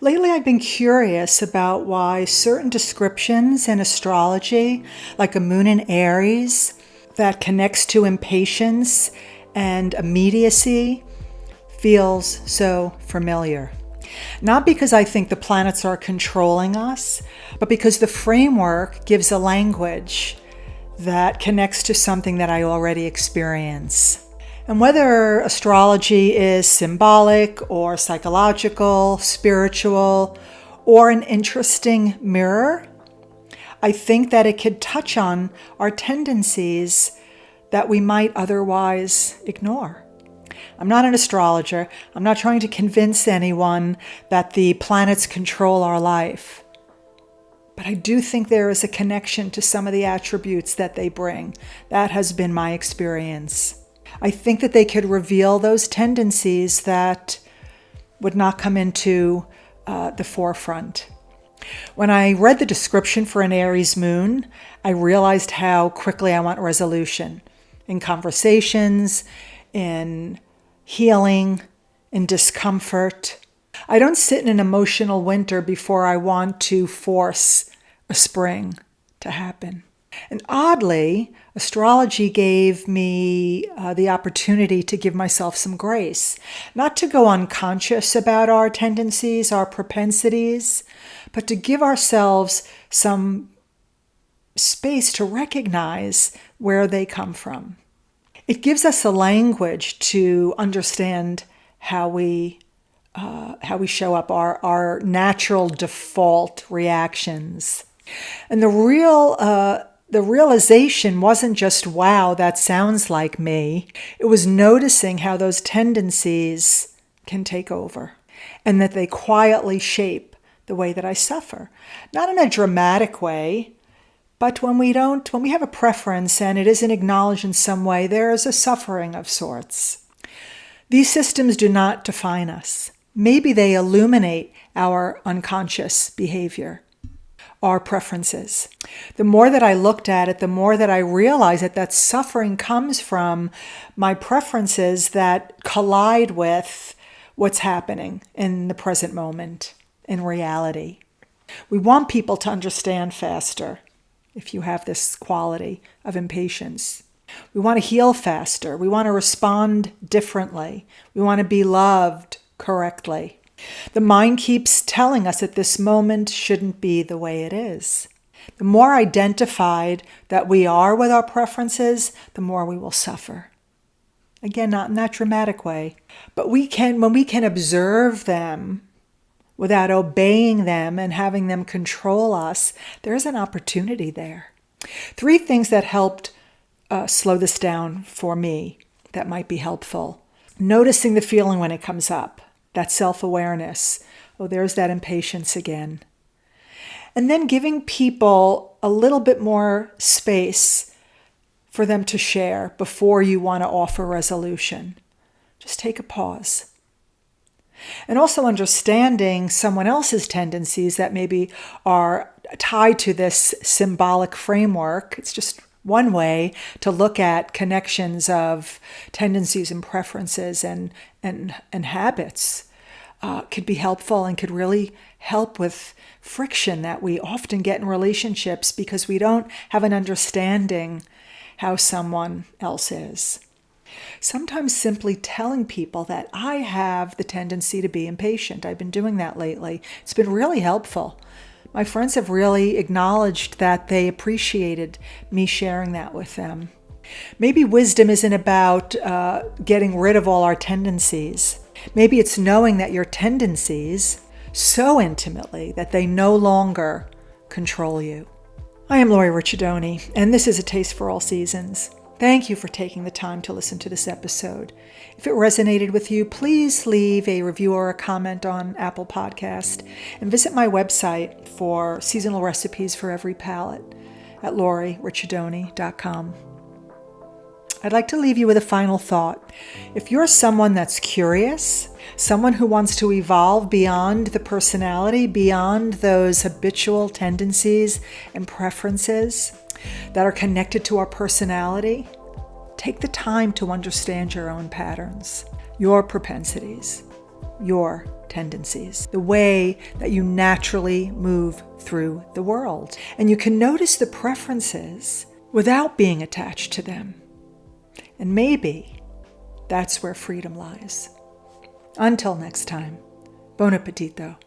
Lately, I've been curious about why certain descriptions in astrology, like a moon in Aries, that connects to impatience and immediacy, feels so familiar. Not because I think the planets are controlling us, but because the framework gives a language that connects to something that I already experience. And whether astrology is symbolic or psychological, spiritual, or an interesting mirror, I think that it could touch on our tendencies that we might otherwise ignore. I'm not an astrologer. I'm not trying to convince anyone that the planets control our life. But I do think there is a connection to some of the attributes that they bring. That has been my experience. I think that they could reveal those tendencies that would not come into the forefront. When I read the description for an Aries moon, I realized how quickly I want resolution in conversations, in healing, in discomfort. I don't sit in an emotional winter before I want to force a spring to happen. And oddly, astrology gave me the opportunity to give myself some grace, not to go unconscious about our tendencies, our propensities, but to give ourselves some space to recognize where they come from. It gives us a language to understand how we show up, our natural default reactions. And the realization wasn't just, wow, that sounds like me. It was noticing how those tendencies can take over and that they quietly shape the way that I suffer. Not in a dramatic way, but when we have a preference and it isn't acknowledged in some way, there is a suffering of sorts. These systems do not define us. Maybe they illuminate our unconscious behavior, our preferences. The more that I looked at it, the more that I realized that suffering comes from my preferences that collide with what's happening in the present moment, in reality. We want people to understand faster if you have this quality of impatience. We want to heal faster. We want to respond differently. We want to be loved correctly. The mind keeps telling us that this moment shouldn't be the way it is. The more identified that we are with our preferences, the more we will suffer. Again, not in that dramatic way, but when we can observe them without obeying them and having them control us, there's an opportunity there. 3 things that helped slow this down for me that might be helpful. Noticing the feeling when it comes up. That self-awareness. Oh, there's that impatience again. And then giving people a little bit more space for them to share before you want to offer resolution. Just take a pause. And also understanding someone else's tendencies that maybe are tied to this symbolic framework. It's just one way to look at connections of tendencies and preferences and habits could be helpful and could really help with friction that we often get in relationships because we don't have an understanding how someone else is. Sometimes simply telling people that I have the tendency to be impatient. I've been doing that lately. It's been really helpful. My friends have really acknowledged that they appreciated me sharing that with them. Maybe wisdom isn't about getting rid of all our tendencies. Maybe it's knowing that your tendencies so intimately that they no longer control you. I am Laurie Ricciardoni, and this is A Taste for All Seasons. Thank you for taking the time to listen to this episode. If it resonated with you, please leave a review or a comment on Apple Podcast and visit my website for seasonal recipes for every palate at lauriericciardoni.com. I'd like to leave you with a final thought. If you're someone that's curious, someone who wants to evolve beyond the personality, beyond those habitual tendencies and preferences that are connected to our personality, take the time to understand your own patterns, your propensities. your tendencies, the way that you naturally move through the world. And you can notice the preferences without being attached to them. And maybe that's where freedom lies. Until next time, Buon Appetito.